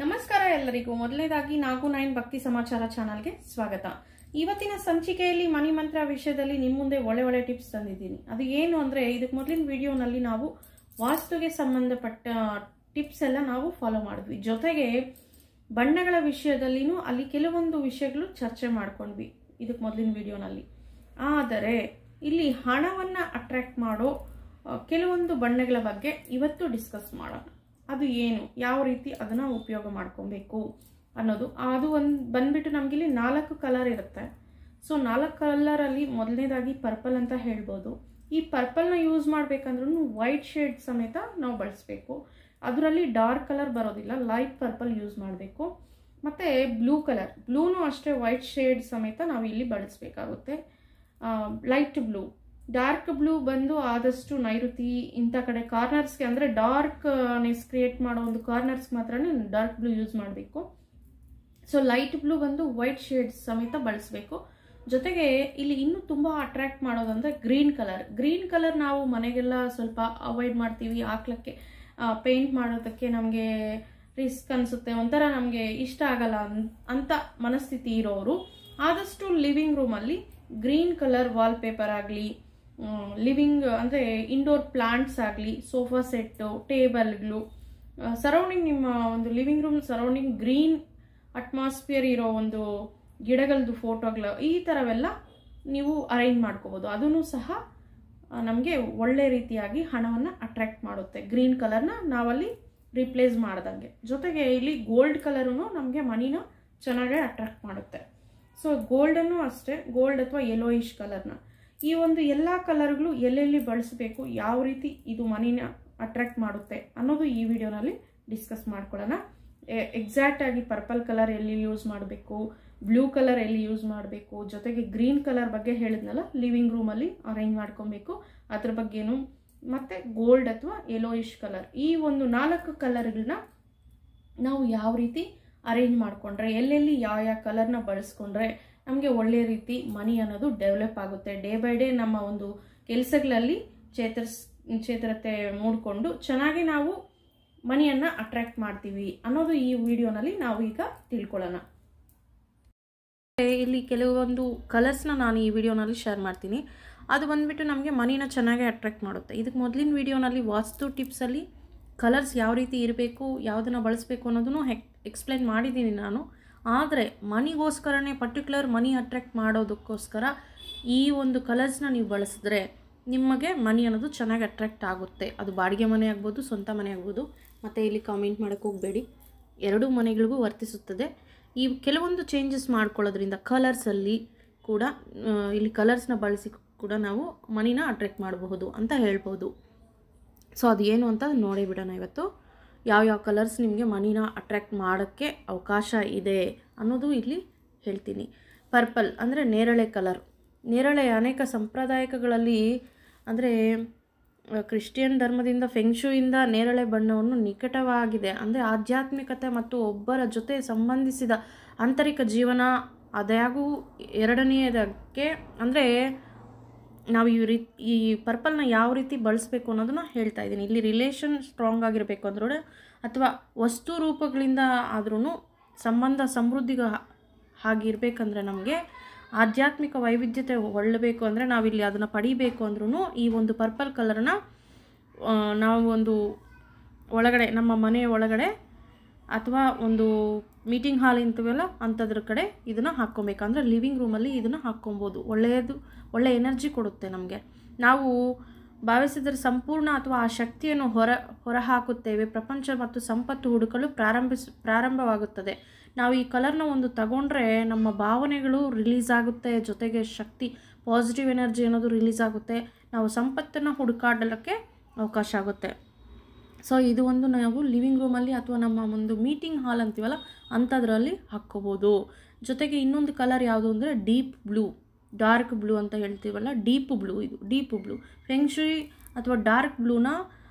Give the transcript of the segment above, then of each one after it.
ನಮಸ್ಕಾರ ಎಲ್ಲರಿಗೂ. ಮೊದಲನೇದಾಗಿ ನಾಗು 9 ಭಕ್ತಿ ಸಮಾಚಾರ ಚಾನಲ್ಗೆ ಸ್ವಾಗತ. ಇವತ್ತಿನ ಸಂಚಿಕೆಯಲ್ಲಿ ಮನಿ ಮಂತ್ರ ವಿಷಯದಲ್ಲಿ ನಿಮ್ಮ ಮುಂದೆ ಒಳ್ಳೆ ಟಿಪ್ಸ್ ತಂದಿದ್ದೀನಿ. ಅದು ಏನು ಅಂದ್ರೆ, ಇದಕ್ಕೆ ಮೊದಲಿನ ವಿಡಿಯೋನಲ್ಲಿ ನಾವು ವಾಸ್ತುಗೆ ಸಂಬಂಧಪಟ್ಟ ಟಿಪ್ಸ್ ಎಲ್ಲ ನಾವು ಫಾಲೋ ಮಾಡಿದ್ವಿ. ಜೊತೆಗೆ ಬಣ್ಣಗಳ ವಿಷಯದಲ್ಲಿನೂ ಅಲ್ಲಿ ಕೆಲವೊಂದು ವಿಷಯಗಳು ಚರ್ಚೆ ಮಾಡ್ಕೊಂಡ್ವಿ ಇದಕ್ಕೆ ಮೊದಲಿನ ವಿಡಿಯೋನಲ್ಲಿ. ಆದರೆ ಇಲ್ಲಿ ಹಣವನ್ನ ಅಟ್ರಾಕ್ಟ್ ಮಾಡೋ ಕೆಲವೊಂದು ಬಣ್ಣಗಳ ಬಗ್ಗೆ ಇವತ್ತು ಡಿಸ್ಕಸ್ ಮಾಡೋಣ. ಅದು ಏನು, ಯಾವ ರೀತಿ ಅದನ್ನ ಉಪಯೋಗ ಮಾಡ್ಕೊಬೇಕು ಅನ್ನೋದು. ಅದು ಬಂದ್ಬಿಟ್ಟು ನಮ್ಗೆ ಇಲ್ಲಿ 4 ಕಲರ್ ಇರುತ್ತೆ. ಸೊ 4 ಕಲರಲ್ಲಿ ಮೊದಲನೇದಾಗಿ ಪರ್ಪಲ್ ಅಂತ ಹೇಳ್ಬೋದು. ಈ ಪರ್ಪಲ್ನ ಯೂಸ್ ಮಾಡ್ಬೇಕಂದ್ರೂ ವೈಟ್ ಶೇಡ್ ಸಮೇತ ನಾವು ಬಳಸಬೇಕು. ಅದರಲ್ಲಿ ಡಾರ್ಕ್ ಕಲರ್ ಬರೋದಿಲ್ಲ, ಲೈಟ್ ಪರ್ಪಲ್ ಯೂಸ್ ಮಾಡಬೇಕು. ಮತ್ತೆ ಬ್ಲೂ ಕಲರ್, ಬ್ಲೂನು ಅಷ್ಟೇ ವೈಟ್ ಶೇಡ್ ಸಮೇತ ನಾವು ಇಲ್ಲಿ ಬಳಸಬೇಕಾಗುತ್ತೆ. ಲೈಟ್ ಬ್ಲೂ, ಡಾರ್ಕ್ ಬ್ಲೂ ಬಂದು ಆದಷ್ಟು ನೈಋತಿ ಇಂಥ ಕಡೆ ಕಾರ್ನರ್ಸ್ಗೆ, ಅಂದರೆ ಡಾರ್ಕ್ ನೆಸ್ ಕ್ರಿಯೇಟ್ ಮಾಡೋ ಒಂದು ಕಾರ್ನರ್ಸ್ ಮಾತ್ರ ಡಾರ್ಕ್ ಬ್ಲೂ ಯೂಸ್ ಮಾಡಬೇಕು. ಸೊ ಲೈಟ್ ಬ್ಲೂ ಬಂದು ವೈಟ್ ಶೇಡ್ಸ್ ಸಮೇತ ಬಳಸಬೇಕು. ಜೊತೆಗೆ ಇಲ್ಲಿ ಇನ್ನೂ ತುಂಬ ಅಟ್ರಾಕ್ಟ್ ಮಾಡೋದಂದ್ರೆ ಗ್ರೀನ್ ಕಲರ್. ಗ್ರೀನ್ ಕಲರ್ ನಾವು ಮನೆಗೆಲ್ಲ ಸ್ವಲ್ಪ ಅವಾಯ್ಡ್ ಮಾಡ್ತೀವಿ ಹಾಕ್ಲಿಕ್ಕೆ. ಪೇಂಟ್ ಮಾಡೋದಕ್ಕೆ ನಮಗೆ ರಿಸ್ಕ್ ಅನಿಸುತ್ತೆ, ಒಂಥರ ನಮಗೆ ಇಷ್ಟ ಆಗಲ್ಲ ಅಂತ ಮನಸ್ಥಿತಿ ಇರೋರು ಆದಷ್ಟು ಲಿವಿಂಗ್ ರೂಮಲ್ಲಿ ಗ್ರೀನ್ ಕಲರ್ ವಾಲ್ ಪೇಪರ್ ಆಗಲಿ, ಲಿವಿಂಗ್ ಅಂದರೆ ಇಂಡೋರ್ ಪ್ಲಾಂಟ್ಸ್ ಆಗಲಿ, ಸೋಫಾ ಸೆಟ್ಟು, ಟೇಬಲ್ಗಳು, ಸರೌಂಡಿಂಗ್ ನಿಮ್ಮ ಒಂದು living room surrounding green atmosphere ಇರೋ ಒಂದು ಗಿಡಗಳದ್ದು ಫೋಟೋಗಳು, ಈ ಥರವೆಲ್ಲ ನೀವು ಅರೇಂಜ್ ಮಾಡ್ಕೋಬೋದು. ಅದೂ ಸಹ ನಮಗೆ ಒಳ್ಳೆ ರೀತಿಯಾಗಿ ಹಣವನ್ನು ಅಟ್ರಾಕ್ಟ್ ಮಾಡುತ್ತೆ. ಗ್ರೀನ್ ಕಲರ್ನ ನಾವಲ್ಲಿ ರಿಪ್ಲೇಸ್ ಮಾಡ್ದಂಗೆ. ಜೊತೆಗೆ ಇಲ್ಲಿ ಗೋಲ್ಡ್ ಕಲರೂ ನಮಗೆ ಮನಿನ ಚೆನ್ನಾಗೇ ಅಟ್ರಾಕ್ಟ್ ಮಾಡುತ್ತೆ. ಸೊ ಗೋಲ್ಡನ್ನು ಅಷ್ಟೇ, ಗೋಲ್ಡ್ ಅಥವಾ ಯೆಲ್ಲೋಯಿಶ್ ಕಲರ್ನ, ಈ ಒಂದು ಎಲ್ಲ ಕಲರ್ಗಳು ಎಲ್ಲೆಲ್ಲಿ ಬಳಸಬೇಕು, ಯಾವ ರೀತಿ ಇದು ಮನಿನ ಅಟ್ರಾಕ್ಟ್ ಮಾಡುತ್ತೆ ಅನ್ನೋದು ಈ ವಿಡಿಯೋನಲ್ಲಿ ಡಿಸ್ಕಸ್ ಮಾಡ್ಕೊಳ್ಳೋಣ. ಎಕ್ಸಾಕ್ಟ್ ಆಗಿ ಪರ್ಪಲ್ ಕಲರ್ ಎಲ್ಲಿ ಯೂಸ್ ಮಾಡಬೇಕು, ಬ್ಲೂ ಕಲರ್ ಎಲ್ಲಿ ಯೂಸ್ ಮಾಡಬೇಕು, ಜೊತೆಗೆ ಗ್ರೀನ್ ಕಲರ್ ಬಗ್ಗೆ ಹೇಳಿದ್ನಲ್ಲ, ಲಿವಿಂಗ್ ರೂಮಲ್ಲಿ ಅರೇಂಜ್ ಮಾಡ್ಕೊಬೇಕು ಅದ್ರ ಬಗ್ಗೆನು, ಮತ್ತೆ ಗೋಲ್ಡ್ ಅಥವಾ ಯೆಲ್ಲೋಯಿಶ್ ಕಲರ್, ಈ ಒಂದು 4 ಕಲರ್ಗಳನ್ನ ನಾವು ಯಾವ ರೀತಿ ಅರೇಂಜ್ ಮಾಡ್ಕೊಂಡ್ರೆ, ಎಲ್ಲೆಲ್ಲಿ ಯಾವ ಕಲರ್ನ ಬಳಸ್ಕೊಂಡ್ರೆ ನಮಗೆ ಒಳ್ಳೆ ರೀತಿ ಮನಿ ಅನ್ನೋದು ಡೆವಲಪ್ ಆಗುತ್ತೆ. ಡೇ ಬೈ ಡೇ ನಮ್ಮ ಒಂದು ಕೆಲಸಗಳಲ್ಲಿ ಚೇತರತೆ ಮೂಡಿಕೊಂಡು ಚೆನ್ನಾಗಿ ನಾವು ಮನಿಯನ್ನ ಅಟ್ರಾಕ್ಟ್ ಮಾಡ್ತೀವಿ ಅನ್ನೋದು ಈ ವಿಡಿಯೋನಲ್ಲಿ ನಾವು ಈಗ ತಿಳ್ಕೊಳ್ಳೋಣ. ಇಲ್ಲಿ ಕೆಲವೊಂದು ಕಲರ್ಸ್ನ ನಾನು ಈ ವಿಡಿಯೋನಲ್ಲಿ ಶೇರ್ ಮಾಡ್ತೀನಿ. ಅದು ಬಂದ್ಬಿಟ್ಟು ನಮಗೆ ಮನಿನ ಚೆನ್ನಾಗಿ ಅಟ್ರಾಕ್ಟ್ ಮಾಡುತ್ತೆ. ಇದಕ್ಕೆ ಮೊದಲಿನ ವಿಡಿಯೋನಲ್ಲಿ ವಾಸ್ತು ಟಿಪ್ಸಲ್ಲಿ ಕಲರ್ಸ್ ಯಾವ ರೀತಿ ಇರಬೇಕು, ಯಾವುದನ್ನು ಬಳಸಬೇಕು ಅನ್ನೋದನ್ನು ಎಕ್ಸ್ಪ್ಲೈನ್ ಮಾಡಿದ್ದೀನಿ ನಾನು. ಆದರೆ ಮನಿಗೋಸ್ಕರನೇ ಪರ್ಟಿಕ್ಯುಲರ್ ಮನಿ ಅಟ್ರಾಕ್ಟ್ ಮಾಡೋದಕ್ಕೋಸ್ಕರ ಈ ಒಂದು ಕಲರ್ಸ್ನ ನೀವು ಬಳಸಿದ್ರೆ ನಿಮಗೆ ಮನಿ ಅನ್ನೋದು ಚೆನ್ನಾಗಿ ಅಟ್ರಾಕ್ಟ್ ಆಗುತ್ತೆ. ಅದು ಬಾಡಿಗೆ ಮನೆ ಆಗ್ಬೋದು, ಸ್ವಂತ ಮನೆ ಆಗ್ಬೋದು. ಮತ್ತು ಇಲ್ಲಿ ಕಾಮೆಂಟ್ ಮಾಡೋಕ್ಕೆ ಹೋಗಬೇಡಿ, ಎರಡೂ ಮನೆಗಳಿಗೂ ವರ್ತಿಸುತ್ತದೆ. ಈ ಕೆಲವೊಂದು ಚೇಂಜಸ್ ಮಾಡ್ಕೊಳ್ಳೋದ್ರಿಂದ ಕಲರ್ಸಲ್ಲಿ ಕೂಡ ಇಲ್ಲಿ ಕಲರ್ಸ್ನ ಬಳಸಿ ಕೂಡ ನಾವು ಮನಿನ ಅಟ್ರಾಕ್ಟ್ ಮಾಡಬಹುದು ಅಂತ ಹೇಳ್ಬೋದು. ಸೊ ಅದು ಏನು ಅಂತ ನೋಡಿ ಬಿಡೋಣ ಇವತ್ತು. ಯಾವ ಕಲರ್ಸ್ ನಿಮಗೆ ಮನಿನ ಅಟ್ರಾಕ್ಟ್ ಮಾಡೋಕ್ಕೆ ಅವಕಾಶ ಇದೆ ಅನ್ನೋದು ಇಲ್ಲಿ ಹೇಳ್ತೀನಿ. ಪರ್ಪಲ್ ಅಂದರೆ ನೇರಳೆ ಕಲರ್. ನೇರಳೆ ಅನೇಕ ಸಂಪ್ರದಾಯಗಳಲ್ಲಿ, ಅಂದರೆ ಕ್ರಿಶ್ಚಿಯನ್ ಧರ್ಮದಿಂದ ಫೆಂಗ್ಶೂಯಿಂದ ನೇರಳೆ ಬಣ್ಣವನ್ನು ನಿಕಟವಾಗಿದೆ. ಅಂದರೆ ಆಧ್ಯಾತ್ಮಿಕತೆ ಮತ್ತು ಒಬ್ಬರ ಜೊತೆ ಸಂಬಂಧಿಸಿದ ಆಂತರಿಕ ಜೀವನ. ಅದಾಗೂ ಎರಡನೆಯದಕ್ಕೆ ಅಂದರೆ ನಾವು ಈ ಪರ್ಪಲ್ನ ಯಾವ ರೀತಿ ಬಳಸಬೇಕು ಅನ್ನೋದನ್ನ ಹೇಳ್ತಾ ಇದ್ದೀನಿ. ಇಲ್ಲಿ ರಿಲೇಷನ್ ಸ್ಟ್ರಾಂಗ್ ಆಗಿರಬೇಕು ಅಂದ್ರೂ, ಅಥವಾ ವಸ್ತು ರೂಪಗಳಿಂದ ಆದ್ರೂ ಸಂಬಂಧ ಸಮೃದ್ಧಿಗೆ ಹಾಗಿರ್ಬೇಕಂದ್ರೆ, ನಮಗೆ ಆಧ್ಯಾತ್ಮಿಕ ವೈವಿಧ್ಯತೆ ಒಳ್ಳಬೇಕು ಅಂದರೆ ನಾವಿಲ್ಲಿ ಅದನ್ನು ಪಡಿಬೇಕು ಅಂದ್ರೂ ಈ ಒಂದು ಪರ್ಪಲ್ ಕಲರ್ನ ನಾವು ಒಂದು ಒಳಗಡೆ, ನಮ್ಮ ಮನೆ ಒಳಗಡೆ ಅಥವಾ ಒಂದು ಮೀಟಿಂಗ್ ಹಾಲ್ ಇಂಥವೆಲ್ಲ ಅಂಥದ್ರ ಕಡೆ ಇದನ್ನು ಹಾಕ್ಕೊಬೇಕಂದ್ರೆ ಲಿವಿಂಗ್ ರೂಮಲ್ಲಿ ಇದನ್ನು ಹಾಕ್ಕೊಬೋದು. ಒಳ್ಳೆ ಎನರ್ಜಿ ಕೊಡುತ್ತೆ ನಮಗೆ. ನಾವು ಭಾವಿಸಿದರೆ ಸಂಪೂರ್ಣ ಅಥವಾ ಆ ಶಕ್ತಿಯನ್ನು ಹೊರ ಹಾಕುತ್ತೇವೆ. ಪ್ರಪಂಚ ಮತ್ತು ಸಂಪತ್ತು ಹುಡುಕಲು ಪ್ರಾರಂಭವಾಗುತ್ತದೆ. ನಾವು ಈ ಕಲರ್ನ ಒಂದು ತಗೊಂಡ್ರೆ ನಮ್ಮ ಭಾವನೆಗಳು ರಿಲೀಸ್ ಆಗುತ್ತೆ, ಜೊತೆಗೆ ಶಕ್ತಿ, ಪಾಸಿಟಿವ್ ಎನರ್ಜಿ ಅನ್ನೋದು ರಿಲೀಸ್ ಆಗುತ್ತೆ. ನಾವು ಸಂಪತ್ತನ್ನು ಹುಡುಕಾಡಲಿಕ್ಕೆ ಅವಕಾಶ ಆಗುತ್ತೆ. ಸೊ ಇದು ಒಂದು ನಾವು ಲಿವಿಂಗ್ ರೂಮಲ್ಲಿ ಅಥವಾ ನಮ್ಮ ಒಂದು ಮೀಟಿಂಗ್ ಹಾಲ್ ಅಂತೀವಲ್ಲ ಅಂಥದ್ರಲ್ಲಿ ಹಾಕ್ಕೋಬೋದು. ಜೊತೆಗೆ ಇನ್ನೊಂದು ಕಲರ್ ಯಾವುದು ಅಂದರೆ ಡೀಪ್ ಬ್ಲೂ, ಡಾರ್ಕ್ ಬ್ಲೂ ಅಂತ ಹೇಳ್ತೀವಲ್ಲ, ಡೀಪ್ ಬ್ಲೂ. ಇದು ಡೀಪ್ ಬ್ಲೂ ಫೆಂಗ್ಶೂಯಿ ಅಥವಾ ಡಾರ್ಕ್ ಬ್ಲೂನ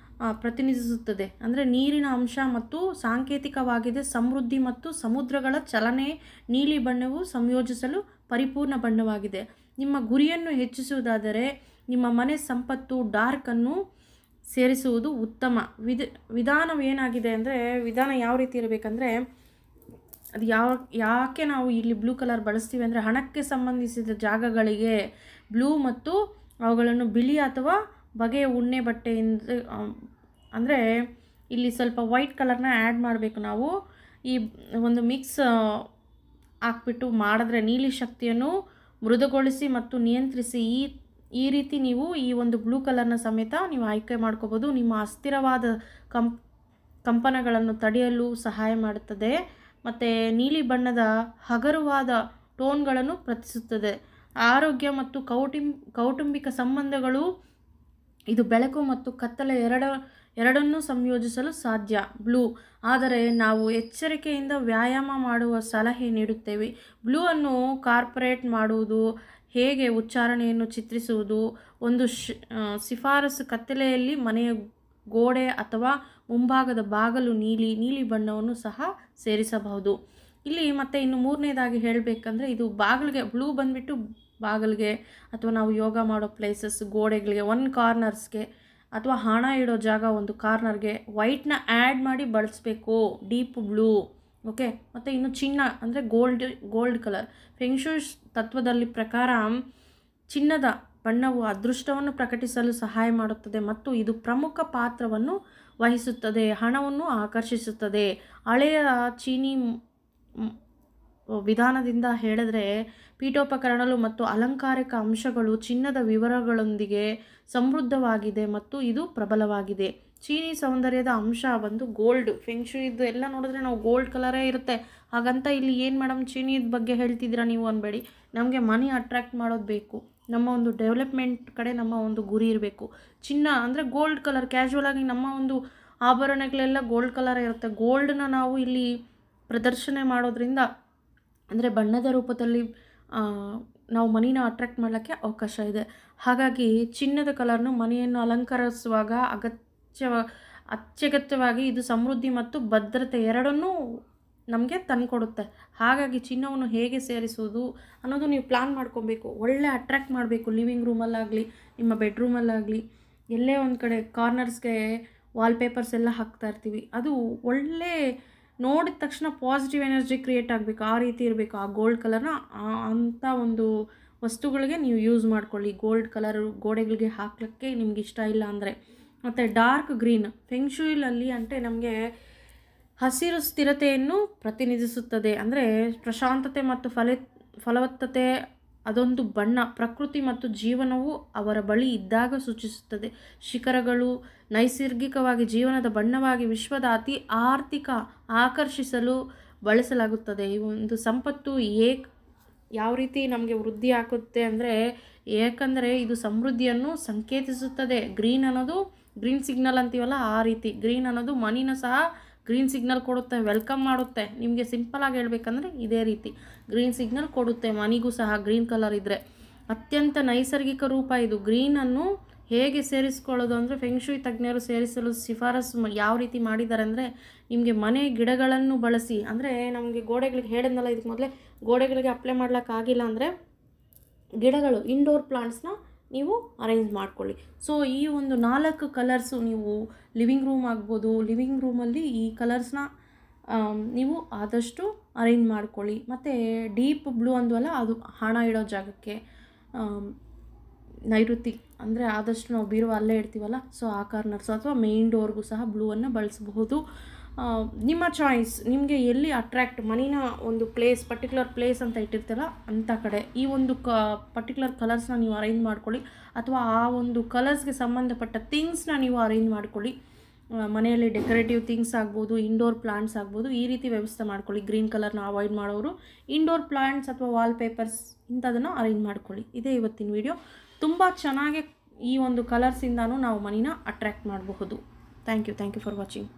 ಪ್ರತಿನಿಧಿಸುತ್ತದೆ. ಅಂದರೆ ನೀರಿನ ಅಂಶ ಮತ್ತು ಸಾಂಕೇತಿಕವಾಗಿದೆ. ಸಮೃದ್ಧಿ ಮತ್ತು ಸಮುದ್ರಗಳ ಚಲನೆ. ನೀಲಿ ಬಣ್ಣವು ಸಂಯೋಜಿಸಲು ಪರಿಪೂರ್ಣ ಬಣ್ಣವಾಗಿದೆ. ನಿಮ್ಮ ಗುರಿಯನ್ನು ಹೆಚ್ಚಿಸುವುದಾದರೆ ನಿಮ್ಮ ಮನೆ ಸಂಪತ್ತು ಡಾರ್ಕನ್ನು ಸೇರಿಸುವುದು ಉತ್ತಮ. ವಿಧಾನವೇನಾಗಿದೆ ಅಂದರೆ, ವಿಧಾನ ಯಾವ ರೀತಿ ಇರಬೇಕಂದ್ರೆ, ಅದು ಯಾಕೆ ನಾವು ಇಲ್ಲಿ ಬ್ಲೂ ಕಲರ್ ಬಳಸ್ತೀವಿ ಅಂದರೆ, ಹಣಕ್ಕೆ ಸಂಬಂಧಿಸಿದ ಜಾಗಗಳಿಗೆ ಬ್ಲೂ ಮತ್ತು ಅವುಗಳನ್ನು ಬಿಳಿ ಅಥವಾ ಬಗೆಯ ಉಣ್ಣೆ ಬಟ್ಟೆಯಿಂದ, ಅಂದರೆ ಇಲ್ಲಿ ಸ್ವಲ್ಪ ವೈಟ್ ಕಲರ್ನ ಆ್ಯಡ್ ಮಾಡಬೇಕು ನಾವು. ಈ ಒಂದು ಮಿಕ್ಸ್ ಹಾಕ್ಬಿಟ್ಟು ಮಾಡಿದ್ರೆ ನೀಲಿ ಶಕ್ತಿಯನ್ನು ಮೃದುಗೊಳಿಸಿ ಮತ್ತು ನಿಯಂತ್ರಿಸಿ. ಈ ರೀತಿ ನೀವು ಈ ಒಂದು ಬ್ಲೂ ಕಲರ್ನ ಸಮೇತ ನೀವು ಆಯ್ಕೆ ಮಾಡ್ಕೋಬೋದು. ನಿಮ್ಮ ಅಸ್ಥಿರವಾದ ಕಂಪನಗಳನ್ನು ತಡೆಯಲು ಸಹಾಯ ಮಾಡುತ್ತದೆ ಮತ್ತು ನೀಲಿ ಬಣ್ಣದ ಹಗರವಾದ ಟೋನ್ಗಳನ್ನು ಪ್ರತಿಸುತ್ತದೆ. ಆರೋಗ್ಯ ಮತ್ತು ಕೌಟುಂಬಿಕ ಸಂಬಂಧಗಳು, ಇದು ಬೆಳಕು ಮತ್ತು ಕತ್ತಲೆ ಎರಡನ್ನೂ ಸಂಯೋಜಿಸಲು ಸಾಧ್ಯ ಬ್ಲೂ. ಆದರೆ ನಾವು ಎಚ್ಚರಿಕೆಯಿಂದ ವ್ಯಾಯಾಮ ಮಾಡುವ ಸಲಹೆ ನೀಡುತ್ತೇವೆ. ಬ್ಲೂ ಅನ್ನು ಕಾರ್ಪೊರೇಟ್ ಮಾಡುವುದು, ಹೇಗೆ ಉಚ್ಚಾರಣೆಯನ್ನು ಚಿತ್ರಿಸುವುದು, ಒಂದು ಶಿಫಾರಸು ಕತ್ತಲೆಯಲ್ಲಿ ಮನೆಯ ಗೋಡೆ ಅಥವಾ ಮುಂಭಾಗದ ಬಾಗಿಲು ನೀಲಿ ಬಣ್ಣವನ್ನು ಸಹ ಸೇರಿಸಬಹುದು. ಇಲ್ಲಿ ಮತ್ತೆ ಇನ್ನು ಮೂರನೇದಾಗಿ ಹೇಳಬೇಕಂದ್ರೆ, ಇದು ಬಾಗಿಲಿಗೆ ಬ್ಲೂ ಬಂದುಬಿಟ್ಟು ಬಾಗಿಲಿಗೆ ಅಥವಾ ನಾವು ಯೋಗ ಮಾಡೋ ಪ್ಲೇಸಸ್ ಗೋಡೆಗಳಿಗೆ, ಒಂದು ಕಾರ್ನರ್ಸ್ಗೆ ಅಥವಾ ಹಣ ಇಡೋ ಜಾಗ ಒಂದು ಕಾರ್ನರ್ಗೆ ವೈಟ್ನ ಆ್ಯಡ್ ಮಾಡಿ ಬಳಸಬೇಕು, ಡೀಪ್ ಬ್ಲೂ. ಓಕೆ, ಮತ್ತು ಇನ್ನು ಚಿನ್ನ ಅಂದರೆ ಗೋಲ್ಡ್ ಕಲರ್. ಫೆಂಗ್ಶೂಯ್ ತತ್ವದಲ್ಲಿ ಪ್ರಕಾರ ಚಿನ್ನದ ಬಣ್ಣವು ಅದೃಷ್ಟವನ್ನು ಪ್ರಕಟಿಸಲು ಸಹಾಯ ಮಾಡುತ್ತದೆ ಮತ್ತು ಇದು ಪ್ರಮುಖ ಪಾತ್ರವನ್ನು ವಹಿಸುತ್ತದೆ, ಹಣವನ್ನು ಆಕರ್ಷಿಸುತ್ತದೆ. ಹಳೆಯ ಚೀನಿ ವಿಧಾನದಿಂದ ಹೇಳಿದ್ರೆ, ಪೀಠೋಪಕರಣಗಳು ಮತ್ತು ಅಲಂಕಾರಿಕ ಅಂಶಗಳು ಚಿನ್ನದ ವಿವರಗಳೊಂದಿಗೆ ಸಮೃದ್ಧವಾಗಿದೆ ಮತ್ತು ಇದು ಪ್ರಬಲವಾಗಿದೆ. ಚೀನಿ ಸೌಂದರ್ಯದ ಅಂಶ ಬಂದು ಗೋಲ್ಡ್. ಫೆಂಗ್ಶೂಯಿದ್ದು ಎಲ್ಲ ನೋಡಿದ್ರೆ ನಾವು ಗೋಲ್ಡ್ ಕಲರೇ ಇರುತ್ತೆ. ಹಾಗಂತ ಇಲ್ಲಿ ಏನು ಮೇಡಮ್ ಚೀನಿದ ಬಗ್ಗೆ ಹೇಳ್ತಿದ್ದೀರಾ ನೀವು ಅನ್ಬೇಡಿ. ನಮಗೆ ಮನಿ ಅಟ್ರ್ಯಾಕ್ಟ್ ಮಾಡೋದು ಬೇಕು, ನಮ್ಮ ಒಂದು ಡೆವಲಪ್ಮೆಂಟ್ ಕಡೆ ನಮ್ಮ ಒಂದು ಗುರಿ ಇರಬೇಕು. ಚಿನ್ನ ಅಂದರೆ ಗೋಲ್ಡ್ ಕಲರ್. ಕ್ಯಾಶುವಲ್ ಆಗಿ ನಮ್ಮ ಒಂದು ಆಭರಣಗಳೆಲ್ಲ ಗೋಲ್ಡ್ ಕಲರ್ ಇರುತ್ತೆ. ಗೋಲ್ಡನ್ನ ನಾವು ಇಲ್ಲಿ ಪ್ರದರ್ಶನ ಮಾಡೋದ್ರಿಂದ, ಅಂದರೆ ಬಣ್ಣದ ರೂಪದಲ್ಲಿ ನಾವು ಮನಿನ ಅಟ್ರ್ಯಾಕ್ಟ್ ಮಾಡೋಕ್ಕೆ ಅವಕಾಶ ಇದೆ. ಹಾಗಾಗಿ ಚಿನ್ನದ ಕಲರ್ನು ಮನೆಯನ್ನು ಅಲಂಕರಿಸುವಾಗ ಅತ್ಯಗತ್ಯವಾಗಿ ಇದು ಸಮೃದ್ಧಿ ಮತ್ತು ಭದ್ರತೆ ಎರಡನ್ನೂ ನಮಗೆ ತಂದುಕೊಡುತ್ತೆ. ಹಾಗಾಗಿ ಚಿನ್ನವನ್ನು ಹೇಗೆ ಸೇರಿಸೋದು ಅನ್ನೋದು ನೀವು ಪ್ಲ್ಯಾನ್ ಮಾಡ್ಕೊಬೇಕು. ಒಳ್ಳೆ ಅಟ್ರ್ಯಾಕ್ಟ್ ಮಾಡಬೇಕು. ಲಿವಿಂಗ್ ರೂಮಲ್ಲಾಗಲಿ, ನಿಮ್ಮ ಬೆಡ್ರೂಮಲ್ಲಾಗಲಿ, ಎಲ್ಲೇ ಒಂದು ಕಡೆ ಕಾರ್ನರ್ಸ್ಗೆ ವಾಲ್ಪೇಪರ್ಸ್ ಎಲ್ಲ ಹಾಕ್ತಾ ಇರ್ತೀವಿ. ಅದು ಒಳ್ಳೆ ನೋಡಿದ ತಕ್ಷಣ ಪಾಸಿಟಿವ್ ಎನರ್ಜಿ ಕ್ರಿಯೇಟ್ ಆಗಬೇಕು. ಆ ರೀತಿ ಇರಬೇಕು. ಆ ಗೋಲ್ಡ್ ಕಲರ್ನ ಅಂಥ ಒಂದು ವಸ್ತುಗಳಿಗೆ ನೀವು ಯೂಸ್ ಮಾಡ್ಕೊಳ್ಳಿ. ಗೋಲ್ಡ್ ಕಲರ್ ಗೋಡೆಗಳಿಗೆ ಹಾಕಲಿಕ್ಕೆ ನಿಮ್ಗೆ ಇಷ್ಟ ಇಲ್ಲ ಅಂದರೆ. ಮತ್ತು ಡಾರ್ಕ್ ಗ್ರೀನ್ ಫೆಂಗ್ಶೂಯಿಲಲ್ಲಿ అంటే ನಮಗೆ ಹಸಿರು ಸ್ಥಿರತೆಯನ್ನು ಪ್ರತಿನಿಧಿಸುತ್ತದೆ. ಅಂದರೆ ಪ್ರಶಾಂತತೆ ಮತ್ತು ಫಲವತ್ತತೆ ಅದೊಂದು ಬಣ್ಣ. ಪ್ರಕೃತಿ ಮತ್ತು ಜೀವನವು ಅವರ ಬಳಿ ಇದ್ದಾಗ ಸೂಚಿಸುತ್ತದೆ. ಶಿಖರಗಳು ನೈಸರ್ಗಿಕವಾಗಿ ಜೀವನದ ಬಣ್ಣವಾಗಿ ವಿಶ್ವದ ಅತಿ ಆರ್ಥಿಕ ಆಕರ್ಷಿಸಲು ಬಳಸಲಾಗುತ್ತದೆ. ಈ ಒಂದು ಸಂಪತ್ತು ಯಾವ ರೀತಿ ನಮಗೆ ವೃದ್ಧಿ ಆಗುತ್ತೆ ಅಂದರೆ, ಏಕೆಂದರೆ ಇದು ಸಮೃದ್ಧಿಯನ್ನು ಸಂಕೇತಿಸುತ್ತದೆ. ಗ್ರೀನ್ ಅನ್ನೋದು ಗ್ರೀನ್ ಸಿಗ್ನಲ್ ಅಂತೀವಲ್ಲ, ಆ ರೀತಿ ಗ್ರೀನ್ ಅನ್ನೋದು ಮನಿನ ಸಹ ಗ್ರೀನ್ ಸಿಗ್ನಲ್ ಕೊಡುತ್ತೆ, ವೆಲ್ಕಮ್ ಮಾಡುತ್ತೆ. ನಿಮಗೆ ಸಿಂಪಲಾಗಿ ಹೇಳಬೇಕಂದ್ರೆ ಇದೇ ರೀತಿ ಗ್ರೀನ್ ಸಿಗ್ನಲ್ ಕೊಡುತ್ತೆ ಮನಿಗೂ ಸಹ. ಗ್ರೀನ್ ಕಲರ್ ಇದ್ದರೆ ಅತ್ಯಂತ ನೈಸರ್ಗಿಕ ರೂಪ ಇದು. ಗ್ರೀನನ್ನು ಹೇಗೆ ಸೇರಿಸ್ಕೊಳ್ಳೋದು ಅಂದರೆ, ಫೆಂಗ್ಶೂಯ್ ತಜ್ಞರು ಸೇರಿಸಲು ಶಿಫಾರಸು ಯಾವ ರೀತಿ ಮಾಡಿದ್ದಾರೆ ಅಂದರೆ, ನಿಮಗೆ ಮನೆ ಗಿಡಗಳನ್ನು ಬಳಸಿ, ಅಂದರೆ ನಮಗೆ ಗೋಡೆಗಳಿಗೆ ಹೇಳಿದ್ನಲ್ಲ ಇದಕ್ಕೆ ಮೊದಲೇ, ಗೋಡೆಗಳಿಗೆ ಅಪ್ಲೈ ಮಾಡ್ಲಿಕ್ಕಾಗಿಲ್ಲ ಅಂದರೆ ಗಿಡಗಳು ಇಂಡೋರ್ ಪ್ಲಾಂಟ್ಸ್ನ ನೀವು ಅರೇಂಜ್ ಮಾಡ್ಕೊಳ್ಳಿ. ಸೊ ಈ ಒಂದು 4 ಕಲರ್ಸು ನೀವು ಲಿವಿಂಗ್ ರೂಮ್ ಆಗ್ಬೋದು, ಲಿವಿಂಗ್ ರೂಮಲ್ಲಿ ಈ ಕಲರ್ಸ್ನ ನೀವು ಆದಷ್ಟು ಅರೇಂಜ್ ಮಾಡ್ಕೊಳ್ಳಿ. ಮತ್ತು ಡೀಪ್ ಬ್ಲೂ ಅಂದ್ವಲ್ಲ, ಅದು ಹಣ ಇಡೋ ಜಾಗಕ್ಕೆ, ನೈಋತಿ ಅಂದರೆ ಆದಷ್ಟು ನಾವು ಬೀರುವ ಅಲ್ಲೇ ಇಡ್ತೀವಲ್ಲ, ಸೊ ಆ ಕಾರ್ನರ್ಸ್ ಅಥವಾ ಮೇನ್ ಡೋರ್ಗೂ ಸಹ ಬ್ಲೂವನ್ನು ಬಳಸಬಹುದು. ನಿಮ್ಮ ಚಾಯ್ಸ್. ನಿಮಗೆ ಎಲ್ಲಿ ಅಟ್ರ್ಯಾಕ್ಟ್ ಮನಿನ ಒಂದು ಪರ್ಟಿಕ್ಯುಲರ್ ಪ್ಲೇಸ್ ಅಂತ ಇಟ್ಟಿರ್ತೀರಲ್ಲ ಅಂಥ ಕಡೆ ಈ ಒಂದು ಪರ್ಟಿಕ್ಯುಲರ್ ಕಲರ್ಸ್ನ ನೀವು ಅರೇಂಜ್ ಮಾಡ್ಕೊಳ್ಳಿ. ಅಥವಾ ಆ ಒಂದು ಕಲರ್ಸ್ಗೆ ಸಂಬಂಧಪಟ್ಟ ಥಿಂಗ್ಸ್ನ ನೀವು ಅರೇಂಜ್ ಮಾಡ್ಕೊಳ್ಳಿ. ಮನೆಯಲ್ಲಿ ಡೆಕೋರೇಟಿವ್ ಥಿಂಗ್ಸ್ ಆಗ್ಬೋದು, ಇಂಡೋರ್ ಪ್ಲಾಂಟ್ಸ್ ಆಗ್ಬೋದು, ಈ ರೀತಿ ವ್ಯವಸ್ಥೆ ಮಾಡ್ಕೊಳ್ಳಿ. ಗ್ರೀನ್ ಕಲರ್ನ ಅವಾಯ್ಡ್ ಮಾಡೋರು ಇಂಡೋರ್ ಪ್ಲಾಂಟ್ಸ್ ಅಥವಾ ವಾಲ್ಪೇಪರ್ಸ್ ಇಂಥದನ್ನು ಅರೇಂಜ್ ಮಾಡ್ಕೊಳ್ಳಿ. ಇದೇ ಇವತ್ತಿನ ವಿಡಿಯೋ. ತುಂಬ ಚೆನ್ನಾಗಿ ಈ ಒಂದು ಕಲರ್ಸಿಂದನೂ ನಾವು ಮನಿನ ಅಟ್ರ್ಯಾಕ್ಟ್ ಮಾಡಬಹುದು. Thank you for watching.